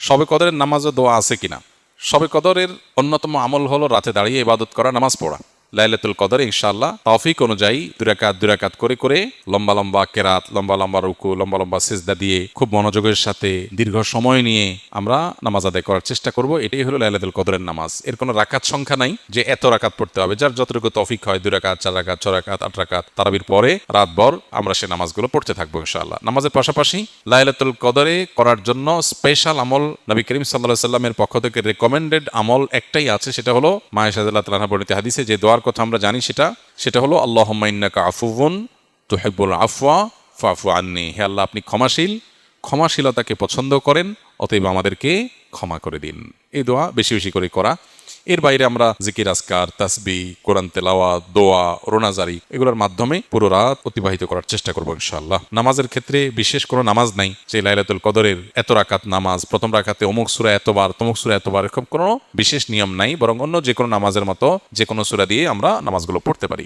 শবে কদরের নামাজও দোয়া আছে কিনা? শবে কদরের অন্যতম আমল হলো রাতে দাঁড়িয়ে ইবাদত করা, নামাজ পড়া। লাইলাতুল কদরে ইনশাআল্লাহ তৌফিক অনুযায়ী দুই রাকাত করে করে লম্বা লম্বা কেরাত, লম্বা লম্বা রুকু, লম্বা লম্বা সিজদা দিয়ে খুব মনোযোগের সাথে দীর্ঘ সময় নিয়ে আমরা নামাজ আদায় করার চেষ্টা করব। এটাই হলো লাইলাতুল কদরের নামাজ। এর কোনো রাকাত সংখ্যা নাই যে এত রাকাত পড়তে হবে। যার যতটুকু তৌফিক হয়, 2 রাকাত, 4 রাকাত, 6 রাকাত, 8 রাকাত, তারাবির পরে রাতভর আমরা সে নামাজগুলো পড়তে থাকবো ইনশাআল্লাহ। নামাজের পাশাপাশি লাইলাতুল কদরে করার জন্য স্পেশাল আমল নবী করিম সাল্লাল্লাহু আলাইহি সাল্লামের পক্ষ থেকে রেকমেন্ডেড আমল একটাই আছে, সেটা হলো মা আয়েশা রাদিয়াল্লাহু তাআলা বর্ণিত হাদিসে যে দোয়ার কথা আমরা জানি, সেটা হলো আল্লাহুম্মা ইন্নাকা আফুউন তুহিব্বুল আফওয়া ফাফু আন্নি। হে আল্লাহ, আপনি ক্ষমাশীল, ক্ষমাশীলতাকে পছন্দ করেন, অতএব আমাদেরকে ক্ষমা করে দিন। এই দোয়া বেশি বেশি করে করা। এর বাইরে আমরা জিকির, আজকার, তাসবিহ, কোরআন তেলাওয়াত, দোয়া, রোনাজারি এগুলোর মাধ্যমে পুরো রাত অতিবাহিত করার চেষ্টা করবো ইনশাআল্লাহ। নামাজের ক্ষেত্রে বিশেষ কোনো নামাজ নাই যে লাইলাতুল কদরের এত রাকাত নামাজ, প্রথম রাকাতে অমুক সূরা এতবার, তমুক সূরা এতবার, এরকম কোনো বিশেষ নিয়ম নাই। বরং অন্য যে কোনো নামাজের মতো যে কোনো সূরা দিয়ে আমরা নামাজগুলো পড়তে পারি।